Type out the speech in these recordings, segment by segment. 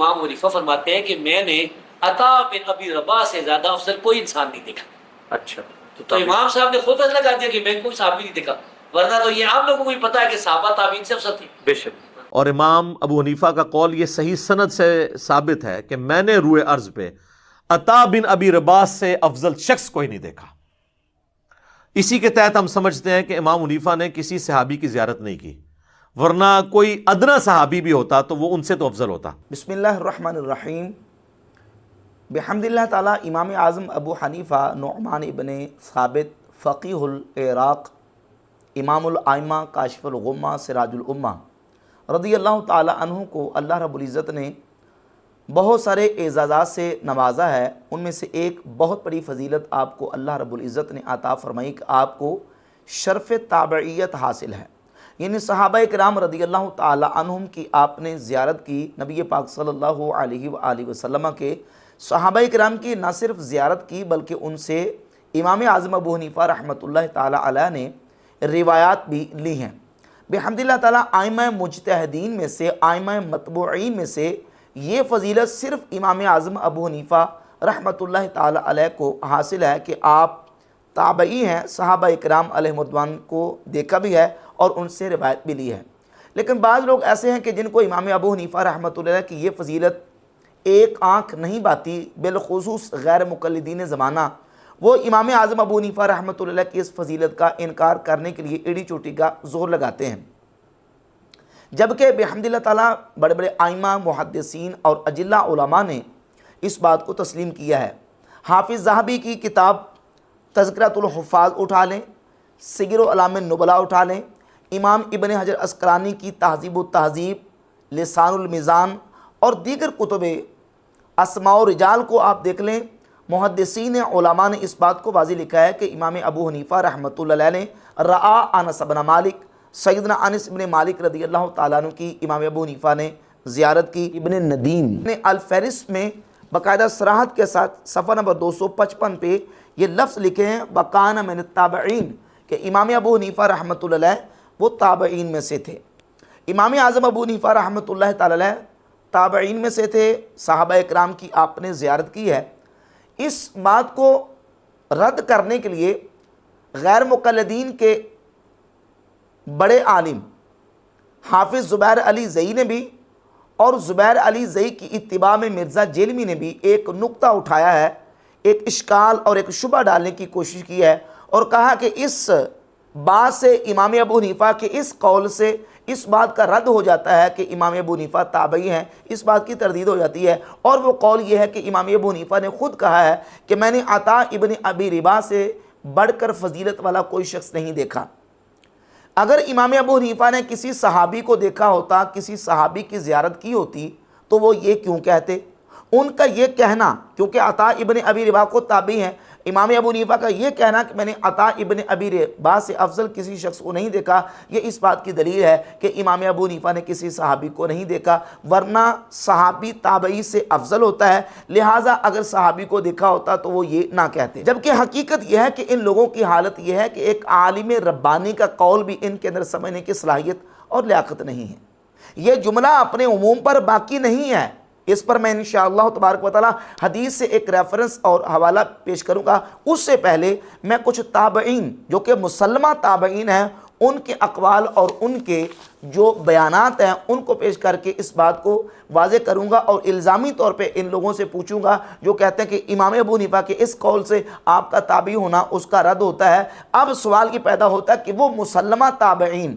امام حنیفہ فرماتے ہیں کہ میں نے عطا بن ابی رباح سے زیادہ افضل کوئی انسان نہیں دیکھا۔ اچھا تو امام صاحب نے خود فیصلہ کر دیا کہ میں کوئی صحابی نہیں دیکھا، ورنہ تو یہ عام لوگوں کو بھی پتا ہے کہ صحابہ تابعین سے افضل تھے۔ بے شک۔ اور امام ابو حنیفہ کا قول یہ صحیح سند سے ثابت ہے کہ میں نے روئے ارض پہ عطا بن ابی رباح سے افضل شخص کوئی نہیں دیکھا۔ اسی کے تحت ہم سمجھتے ہیں کہ امام حنیفہ نے کسی صحابی کی زیارت نہیں کی، ورنہ کوئی ادنا صحابی بھی ہوتا تو وہ ان سے تو افضل ہوتا۔ بسم اللہ الرحمن الرحیم۔ بحمد اللہ تعالیٰ امام اعظم ابو حنیفہ نعمان ابن ثابت فقیہ العراق امام الائمہ کاشف الغمہ سراج الامہ رضی اللہ تعالیٰ عنہ کو اللہ رب العزت نے بہت سارے اعزازات سے نوازا ہے۔ ان میں سے ایک بہت بڑی فضیلت آپ کو اللہ رب العزت نے عطا فرمائی کہ آپ کو شرف تابعیت حاصل ہے، یعنی صحابہ کرام رضی اللہ تعالیٰ عنہم کی آپ نے زیارت کی۔ نبی پاک صلی اللہ علیہ وآلہ وسلم کے صحابہ کرام کی نہ صرف زیارت کی بلکہ ان سے امام اعظم ابو حنیفہ رحمۃ اللہ تعالیٰ علیہ نے روایات بھی لی ہیں۔ بحمد اللہ تعالیٰ ائمہ مجتہدین میں سے، ائمہ متبوعین میں سے یہ فضیلت صرف امام اعظم ابو حنیفہ رحمۃ اللہ تعالیٰ علیہ کو حاصل ہے کہ آپ تابعی ہیں، صحابہ اکرام علیہ رضوان کو دیکھا بھی ہے اور ان سے روایت بھی لی ہے۔ لیکن بعض لوگ ایسے ہیں کہ جن کو امام ابو حنیفہ رحمۃ اللہ علیہ کی یہ فضیلت ایک آنکھ نہیں باتی، بالخصوص غیر مقلدین زمانہ، وہ امام اعظم ابو حنیفہ رحمۃ اللہ علیہ کی اس فضیلت کا انکار کرنے کے لیے ایڑی چوٹی کا زور لگاتے ہیں، جبکہ بحمد اللہ تعالیٰ بڑے بڑے ائمہ محدثین اور اجلہ علماء نے اس بات کو تسلیم کیا ہے۔ حافظ ذہبی کی کتاب تذکرۃ الحفاظ اٹھا لیں، سیر اعلام النبلاء اٹھا لیں، امام ابن حجر عسقلانی کی تہذیب التہذیب، لسان المیزان اور دیگر کتب اسماء و رجال کو آپ دیکھ لیں، محدثین علماء نے اس بات کو واضح لکھا ہے کہ امام ابو حنیفہ رحمۃ اللہ علیہ نے رآ انس بن مالک، سیدنا انس بن مالک رضی اللہ تعالیٰ عنہ کی امام ابو حنیفہ نے زیارت کی۔ ابن ندیم نے الفہرست میں باقاعدہ صراحت کے ساتھ صفحہ نمبر 255 پہ یہ لفظ لکھے ہیں وَقَانَ مِنَ التَّابِعِينَ، کہ امام ابو حنیفہ رحمۃ اللہ علیہ وہ تابعین میں سے تھے۔ امام اعظم ابو حنیفہ رحمۃ اللہ تعالیٰ علیہ تابعین میں سے تھے، صحابہ اکرام کی آپ نے زیارت کی ہے۔ اس بات کو رد کرنے کے لیے غیر مقلدین کے بڑے عالم حافظ زبیر علی زئی نے بھی اور زبیر علی زئی کی اتباع میں مرزا جیلمی نے بھی ایک نقطہ اٹھایا ہے، ایک اشکال اور ایک شبہ ڈالنے کی کوشش کی ہے اور کہا کہ اس بات سے امام ابو حنیفہ کے اس قول سے اس بات کا رد ہو جاتا ہے کہ امام ابو حنیفہ تابعی ہیں، اس بات کی تردید ہو جاتی ہے، اور وہ قول یہ ہے کہ امام ابو حنیفہ نے خود کہا ہے کہ میں نے عطا ابن ابی رباح سے بڑھ کر فضیلت والا کوئی شخص نہیں دیکھا۔ اگر امام ابو حنیفہ نے کسی صحابی کو دیکھا ہوتا، کسی صحابی کی زیارت کی ہوتی تو وہ یہ کیوں کہتے؟ ان کا یہ کہنا، کیونکہ عطا ابن ابی رباح کو تابعی ہیں، امام ابو حنیفہ کا یہ کہنا کہ میں نے عطا ابن ابی رباح سے افضل کسی شخص کو نہیں دیکھا، یہ اس بات کی دلیل ہے کہ امام ابو حنیفہ نے کسی صحابی کو نہیں دیکھا، ورنہ صحابی تابعی سے افضل ہوتا ہے، لہٰذا اگر صحابی کو دیکھا ہوتا تو وہ یہ نہ کہتے۔ جبکہ حقیقت یہ ہے کہ ان لوگوں کی حالت یہ ہے کہ ایک عالم ربانی کا قول بھی ان کے اندر سمجھنے کی صلاحیت اور لیاقت نہیں ہے۔ یہ جملہ اپنے عموم پر باقی نہیں ہے، اس پر میں انشاءاللہ تبارک و تعالی حدیث سے ایک ریفرنس اور حوالہ پیش کروں گا۔ اس سے پہلے میں کچھ تابعین جو کہ مسلمہ تابعین ہیں ان کے اقوال اور ان کے جو بیانات ہیں ان کو پیش کر کے اس بات کو واضح کروں گا اور الزامی طور پہ ان لوگوں سے پوچھوں گا جو کہتے ہیں کہ امام ابو حنیفہ کے اس قول سے آپ کا تابعی ہونا اس کا رد ہوتا ہے۔ اب سوال یہ پیدا ہوتا ہے کہ وہ مسلمہ تابعین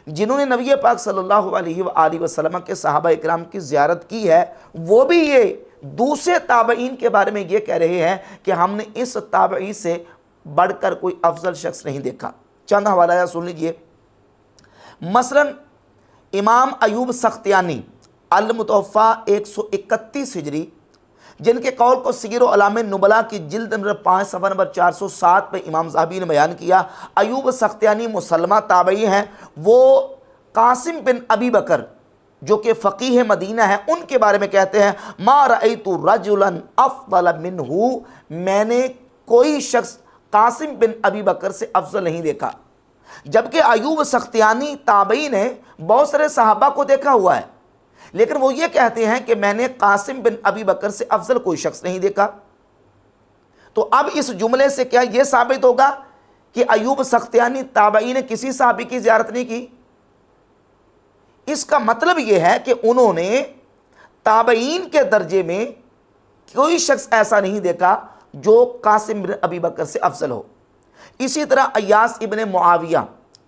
جنہوں نے نبی پاک صلی اللہ علیہ وآلہ وسلم کے صحابہ اکرام کی زیارت کی ہے، وہ بھی یہ دوسرے تابعین کے بارے میں یہ کہہ رہے ہیں کہ ہم نے اس تابعی سے بڑھ کر کوئی افضل شخص نہیں دیکھا۔ چند حوالہ سن لیجئے۔ مثلا امام ایوب سختیانی المتوفیٰ 131 ہجری، جن کے قول کو سیر اعلام النبلاء کی جلد نمبر 5 صفحہ نمبر 407 پہ امام ذہبی نے بیان کیا۔ ایوب سختیانی مسلمہ تابعی ہیں، وہ قاسم بن ابی بکر جو کہ فقیہ مدینہ ہے ان کے بارے میں کہتے ہیں ما رأیت رجلا افضل منہ، میں نے کوئی شخص قاسم بن ابی بکر سے افضل نہیں دیکھا۔ جبکہ ایوب سختیانی تابعی نے بہت سارے صحابہ کو دیکھا ہوا ہے، لیکن وہ یہ کہتے ہیں کہ میں نے قاسم بن ابی بکر سے افضل کوئی شخص نہیں دیکھا۔ تو اب اس جملے سے کیا یہ ثابت ہوگا کہ ایوب سختیانی تابعی نے کسی صحابی کی زیارت نہیں کی؟ اس کا مطلب یہ ہے کہ انہوں نے تابعین کے درجے میں کوئی شخص ایسا نہیں دیکھا جو قاسم بن ابی بکر سے افضل ہو۔ اسی طرح ایاس ابن معاویہ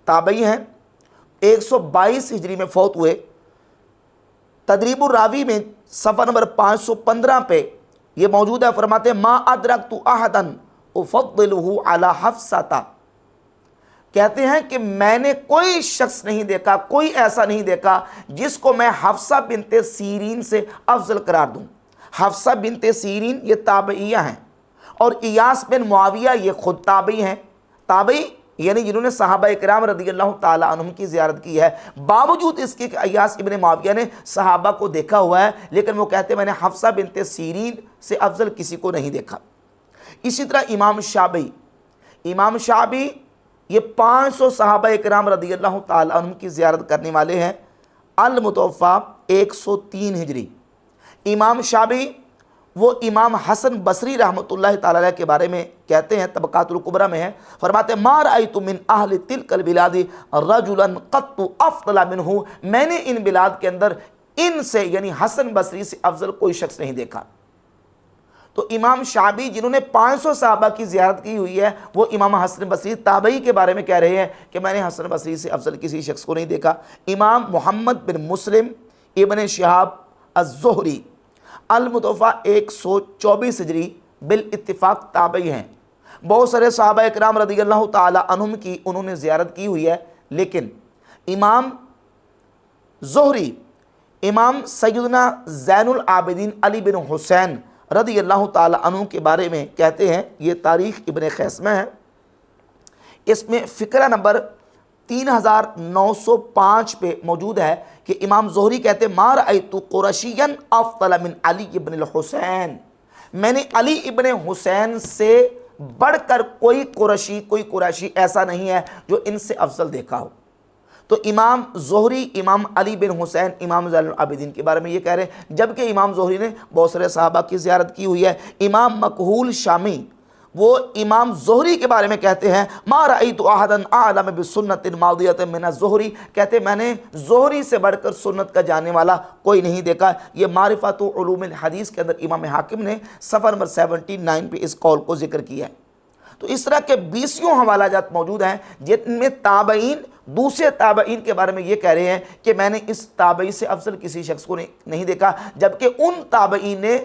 تابعی ہیں، 122 ہجری میں فوت ہوئے۔ تدریب الراوی میں صفحہ نمبر 515 پہ یہ موجود ہے، فرماتے ہیں ما ادرکت احدا افضلہ علی حفصہ، کہتے ہیں کہ میں نے کوئی شخص نہیں دیکھا، کوئی ایسا نہیں دیکھا جس کو میں حفصہ بنت سیرین سے افضل قرار دوں۔ حفصہ بنت سیرین یہ تابعیہ ہیں، اور ایاس بن معاویہ یہ خود تابعی ہیں۔ تابعی یعنی جنہوں نے صحابہ کرام رضی اللہ تعالیٰ عنہم کی زیارت کی ہے، باوجود اس کے کہ ایاس ابن معاویہ نے صحابہ کو دیکھا ہوا ہے، لیکن وہ کہتے ہیں میں نے حفصہ بنت سیرین سے افضل کسی کو نہیں دیکھا۔ اسی طرح امام شعبی یہ 500 صحابہ کرام رضی اللہ تعالیٰ عنہم کی زیارت کرنے والے ہیں، المتوفیٰ 103 ہجری۔ امام شعبی وہ امام حسن بصری رحمۃ اللہ تعالیٰ علیہ کے بارے میں کہتے ہیں، طبقات الکبریٰ میں ہے، فرماتے ہیں ما رأیت من اہل تلک البلاد رجلا قط افضل منہ، میں نے ان بلاد کے اندر ان سے یعنی حسن بصری سے افضل کوئی شخص نہیں دیکھا۔ تو امام شعبی جنہوں نے 500 صحابہ کی زیارت کی ہوئی ہے، وہ امام حسن بصری تابعی کے بارے میں کہہ رہے ہیں کہ میں نے حسن بصری سے افضل کسی شخص کو نہیں دیکھا۔ امام محمد بن مسلم ابن شہاب الزہری المتوفیٰ 124 ہجری بالاتفاق تابعی ہیں۔ بہت سارے صحابہ اکرام رضی اللہ تعالی عنہم کی انہوں نے زیارت کی ہوئی ہے، لیکن امام زہری امام سیدنا زین العابدین علی بن حسین رضی اللہ تعالی عنہ کے بارے میں کہتے ہیں، یہ تاریخ ابن خیثمہ ہے، اس میں فقرہ نمبر 3905 پہ موجود ہے کہ امام زہری کہتے ہیں ما رأیت قرشیا افضل من علی ابن الحسین، میں نے علی ابن حسین سے بڑھ کر کوئی قریشی ایسا نہیں ہے جو ان سے افضل دیکھا ہو۔ تو امام زہری امام علی بن حسین امام زین العابدین کے بارے میں یہ کہہ رہے ہیں، جبکہ امام زہری نے بہت سارے صحابہ کی زیارت کی ہوئی ہے۔ امام مکحول شامی وہ امام زہری کے بارے میں کہتے ہیں ما رأیت احدا اعلم بسنت ماضیۃ من الزہری، کہتے ہیں میں نے زہری سے بڑھ کر سنت کا جاننے والا کوئی نہیں دیکھا۔ یہ معرفت علوم الحدیث کے اندر امام حاکم نے صفحہ نمبر 79 پہ اس قول کو ذکر کیا ہے۔ تو اس طرح کے 20 حوالہ جات موجود ہیں جن میں تابعین دوسرے تابعین کے بارے میں یہ کہہ رہے ہیں کہ میں نے اس تابعی سے افضل کسی شخص کو نہیں دیکھا، جبکہ ان تابعین نے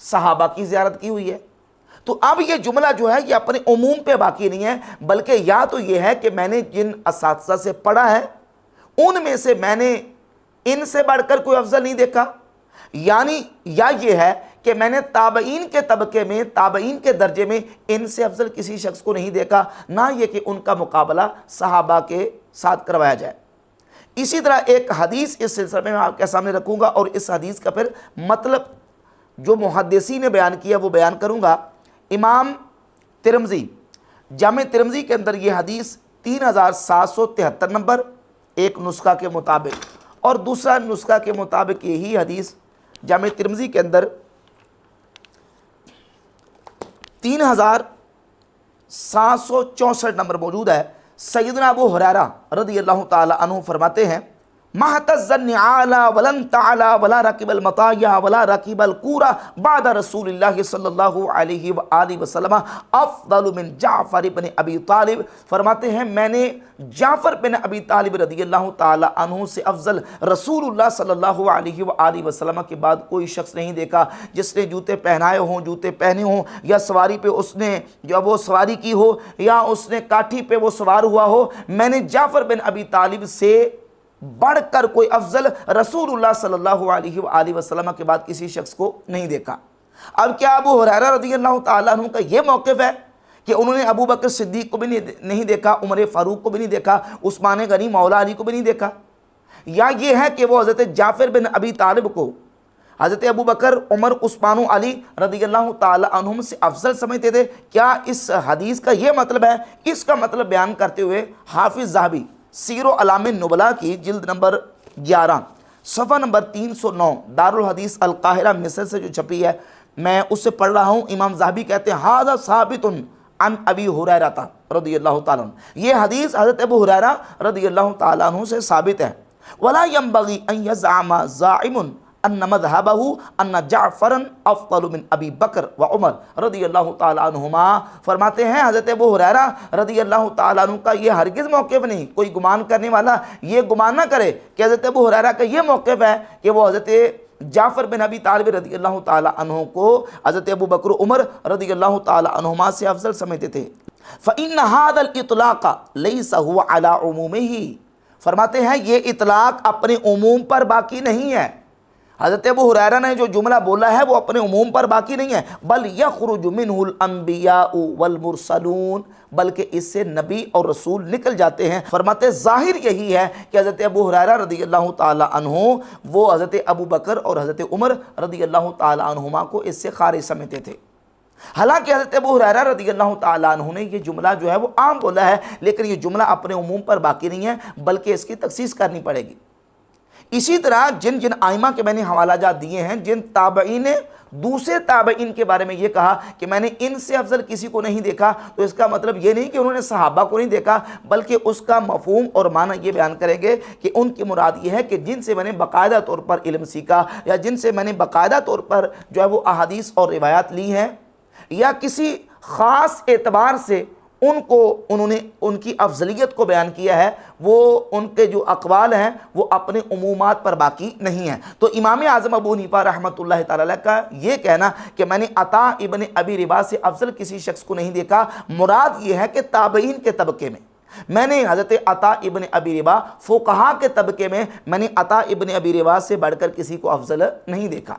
صحابہ کی زیارت کی ہوئی ہے۔ تو اب یہ جملہ جو ہے یہ اپنے عموم پہ باقی نہیں ہے، بلکہ یا تو یہ ہے کہ میں نے جن اساتذہ سے پڑھا ہے ان میں سے میں نے ان سے بڑھ کر کوئی افضل نہیں دیکھا، یعنی یا یہ ہے کہ میں نے تابعین کے طبقے میں تابعین کے درجے میں ان سے افضل کسی شخص کو نہیں دیکھا، نہ یہ کہ ان کا مقابلہ صحابہ کے ساتھ کروایا جائے۔ اسی طرح ایک حدیث اس سلسلے میں آپ کے سامنے رکھوں گا، اور اس حدیث کا پھر مطلب جو محدثین نے بیان کیا وہ بیان کروں گا۔ امام ترمذی جامع ترمذی کے اندر یہ حدیث 3773 نمبر ایک نسخہ کے مطابق، اور دوسرا نسخہ کے مطابق یہی حدیث جامع ترمذی کے اندر 3764 نمبر موجود ہے۔ سیدنا ابو ہریرہ رضی اللہ تعالی عنہ فرماتے ہیں ما اهتز النعال ولن تعلى ولا ركب المطايا ولا ركب الكورة بعد رسول الله صلی اللہ علیہ وآلہ وسلم افضل من جعفر بن ابی طالب، فرماتے ہیں میں نے جعفر بن ابی طالب رضی اللہ تعالی عنہ سے افضل رسول اللہ صلی اللہ علیہ وآلہ وسلم کے بعد کوئی شخص نہیں دیکھا جس نے جوتے پہنائے ہوں، جوتے پہنے ہوں، یا سواری پہ اس نے جو وہ سواری کی ہو، یا اس نے کاٹھی پہ وہ سوار ہوا ہو۔ میں نے جعفر بن ابی طالب سے بڑھ کر کوئی افضل رسول اللہ صلی اللہ علیہ وآلہ وسلم کے بعد کسی شخص کو نہیں دیکھا۔ اب کیا ابو ہریرہ رضی اللہ تعالیٰ عنہ کا یہ موقف ہے کہ انہوں نے ابو بکر صدیق کو بھی نہیں دیکھا، عمر فاروق کو بھی نہیں دیکھا، عثمان غنی مولا علی کو بھی نہیں دیکھا، یا یہ ہے کہ وہ حضرت جعفر بن ابی طالب کو حضرت ابو بکر، عمر، عثمان و علی رضی اللہ تعالی عنہم سے افضل سمجھتے تھے؟ کیا اس حدیث کا یہ مطلب ہے؟ اس کا مطلب بیان کرتے ہوئے حافظ ذہبی سیر و اعلام النبلاء کی جلد نمبر 11 صفحہ نمبر 309 دارالحدیث القاہرہ مصر سے جو چھپی ہے، میں اس سے پڑھ رہا ہوں۔ امام ذہبی کہتے ہیں ھذا ثابت عن ابی ہریرہ رضی اللہ تعالیٰ عنہ، یہ حدیث حضرت ابو ہریرہ رضی اللہ تعالیٰ عنہ سے ثابت ہے۔ ولا ينبغي ان يزعم زاعم ان مذهبه ان جعفرا افضل من ابی بکر و عمر رضی اللہ تعالیٰ عنہما، فرماتے ہیں حضرت ابو ہریرہ رضی اللہ تعالیٰ عنہ کا یہ ہرگز موقف نہیں، کوئی گمان کرنے والا یہ گمان نہ کرے کہ حضرت ابو ہریرہ کا یہ موقف ہے کہ وہ حضرت جعفر بن ابی طالب رضی اللہ تعالیٰ عنہ کو حضرت ابو بکر عمر رضی اللہ تعالیٰ عنہما سے افضل سمجھتے تھے۔ فإن هذا الإطلاق ليس هو على عمومه، فرماتے ہیں یہ اطلاق اپنے عموم پر باقی نہیں ہے۔ حضرت ابو ہریرہ نے جو جملہ بولا ہے وہ اپنے عموم پر باقی نہیں ہے، بل یخرج منہ الانبیاء والمرسلون، بلکہ اس سے نبی اور رسول نکل جاتے ہیں۔ فرماتے ظاہر یہی ہے کہ حضرت ابو ہریرہ رضی اللہ تعالی عنہ وہ حضرت ابو بکر اور حضرت عمر رضی اللہ تعالی عنہما کو اس سے خارج سمجھتے تھے۔ حالانکہ حضرت ابو ہریرہ رضی اللہ تعالیٰ عنہ نے یہ جملہ جو ہے وہ عام بولا ہے، لیکن یہ جملہ اپنے عموم پر باقی نہیں ہے بلکہ اس کی تخصیص کرنی پڑے گی۔ اسی طرح جن آئمہ کے میں نے حوالہ جات دیے ہیں، جن تابعین نے دوسرے تابعین کے بارے میں یہ کہا کہ میں نے ان سے افضل کسی کو نہیں دیکھا، تو اس کا مطلب یہ نہیں کہ انہوں نے صحابہ کو نہیں دیکھا، بلکہ اس کا مفہوم اور معنی یہ بیان کریں گے کہ ان کی مراد یہ ہے کہ جن سے میں نے باقاعدہ طور پر علم سیکھا، یا جن سے میں نے باقاعدہ طور پر جو ہے وہ احادیث اور روایات لی ہیں، یا کسی خاص اعتبار سے انہوں نے ان کی افضلیت کو بیان کیا ہے، وہ ان کے جو اقوال ہیں وہ اپنے عمومات پر باقی نہیں ہیں۔ تو امام اعظم ابو حنیفہ رحمۃ اللہ تعالی علیہ کا یہ کہنا کہ میں نے عطا ابن ابی رباح سے افضل کسی شخص کو نہیں دیکھا، مراد یہ ہے کہ تابعین کے طبقے میں نے حضرت عطا ابن ابی رباح، فقہا کے طبقے میں نے عطا ابن ابی رباح سے بڑھ کر کسی کو افضل نہیں دیکھا۔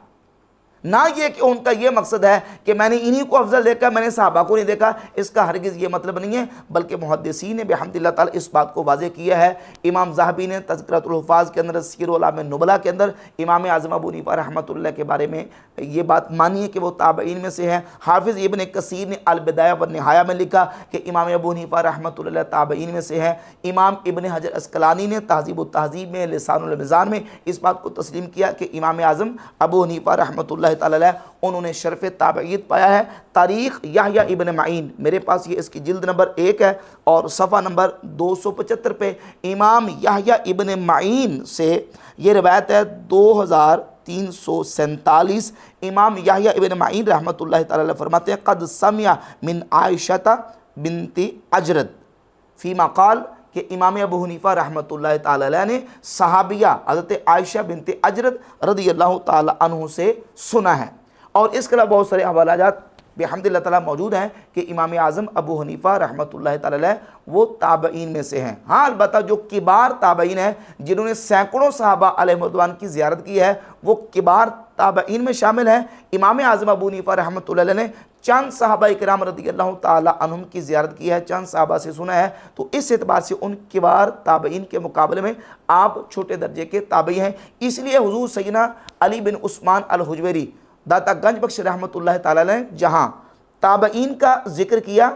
نہ یہ کہ ان کا یہ مقصد ہے کہ میں نے انہی کو افضل دیکھا، میں نے صحابہ کو نہیں دیکھا، اس کا ہرگز یہ مطلب نہیں ہے، بلکہ محدثین نے بحمد اللہ تعالی اس بات کو واضح کیا ہے۔ امام ذہبی نے تذکرۃ الحفاظ کے اندر، سیر اعلام نبلا کے اندر امام اعظم ابو حنیفہ رحمۃ اللہ کے بارے میں یہ بات مانی ہے کہ وہ تابعین میں سے ہیں۔ حافظ ابن کثیر نے البدایہ والنہایہ میں لکھا کہ امام ابو حنیفہ رحمۃ اللہ تابعین میں سے ہیں۔ امام ابن حجر عسقلانی نے تہذیب التہذیب میں، لسان المیزان میں اس بات کو تسلیم کیا کہ امام اعظم ابو حنیفہ رحمۃ اللہ تعالی علیہ انہوں نے شرف تابعیت پایا ہے۔ تاریخ یحییٰ ابن معین، میرے پاس یہ اس کی جلد نمبر 1 ہے اور صفحہ نمبر 275 پہ امام یحییٰ ابن معین سے یہ روایت ہے 2347۔ امام یحییٰ ابن معین رحمۃ اللہ تعالی علیہ فرماتے ہیں قد سمع من عائشہ بنت اجرد فیما قال، کہ امام ابو حنیفہ رحمۃ اللہ تعالی علیہ نے صحابیہ حضرت عائشہ بنت اجرد رضی اللہ تعالی عنہ سے سنا ہے۔ اور اس کے علاوہ بہت سارے حوالہ جات بحمد اللہ تعالیٰ موجود ہیں کہ امام اعظم ابو حنیفہ رحمۃ اللہ تعالی علیہ وہ تابعین میں سے ہیں۔ ہاں البتہ جو کبار تابعین ہیں جنہوں نے سینکڑوں صحابہ علیہ رضوان کی زیارت کی ہے، وہ کبار تابعین میں شامل ہیں۔ امام اعظم ابو حنیفہ رحمۃ اللہ علیہ نے چند صحابہ کرام رضی اللہ تعالی عنہم کی زیارت کی ہے، چند صحابہ سے سنا ہے، تو اس اعتبار سے ان کبار تابعین کے مقابلے میں آپ چھوٹے درجے کے تابعی ہیں۔ اس لیے حضور سیدنا علی بن عثمان الحجویری داتا گنج بخش رحمۃ اللہ تعالی علیہ جہاں تابعین کا ذکر کیا،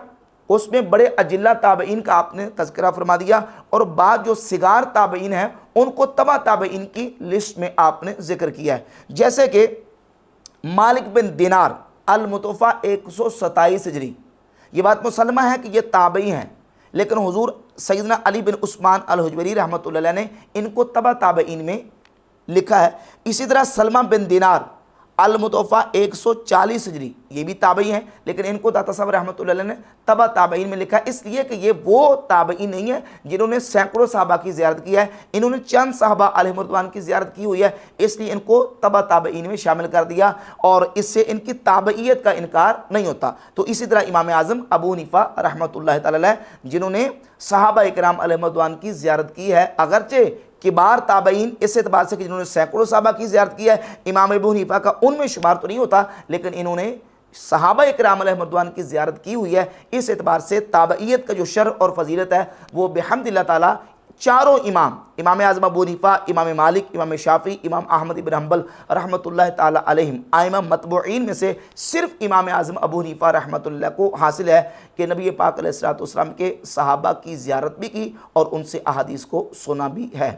اس میں بڑے اجلہ تابعین کا آپ نے تذکرہ فرما دیا، اور بعض جو صغار تابعین ہیں ان کو تبع تابعین کی لسٹ میں آپ نے ذکر کیا ہے، جیسے کہ مالک بن دینار المتوفہ 127 ہجری۔ یہ بات مسلمہ ہے کہ یہ تابعی ہیں، لیکن حضور سیدنا علی بن عثمان الحجویری رحمۃ اللہ علیہ نے ان کو تبع تابعین میں لکھا ہے۔ اسی طرح سلمہ بن دینار المتوفہ 140 ہجری، یہ بھی تابعی ہیں، لیکن ان کو داتا صاحب رحمۃ اللہ علیہ نے تبع تابعین میں لکھا ہے، اس لیے کہ یہ وہ تابعی نہیں ہے جنہوں نے سینکڑوں صحابہ کی زیارت کی ہے، انہوں نے چند صحابہ علیہ رضوان کی زیارت کی ہوئی ہے، اس لیے ان کو تبع تابعین میں شامل کر دیا، اور اس سے ان کی تابعیت کا انکار نہیں ہوتا۔ تو اسی طرح امام اعظم ابو حنیفہ رحمۃ اللہ تعالی علیہ جنہوں نے صحابہ کرام علیہ رضوان کی زیارت کی ہے، اگرچہ کبار تابعین اس اعتبار سے کہ جنہوں نے سینکڑوں صحابہ کی زیارت کی ہے، امام ابو حنیفہ کا ان میں شمار تو نہیں ہوتا، لیکن انہوں نے صحابہ اکرام علیہ رضوان کی زیارت کی ہوئی ہے، اس اعتبار سے تابعیت کا جو شرف اور فضیلت ہے وہ بحمد اللہ تعالیٰ چاروں امام اعظم ابو حنیفہ، امام مالک، امام شافعی، امام احمد بن حنبل رحمۃ اللہ تعالیٰ علیہم ائمہ متبوعین میں سے صرف امام اعظم ابو حنیفہ رحمۃ اللہ کو حاصل ہے کہ نبی پاک علیہ الصلوۃ والسلام کے صحابہ کی زیارت بھی کی اور ان سے احادیث کو سنا بھی ہے۔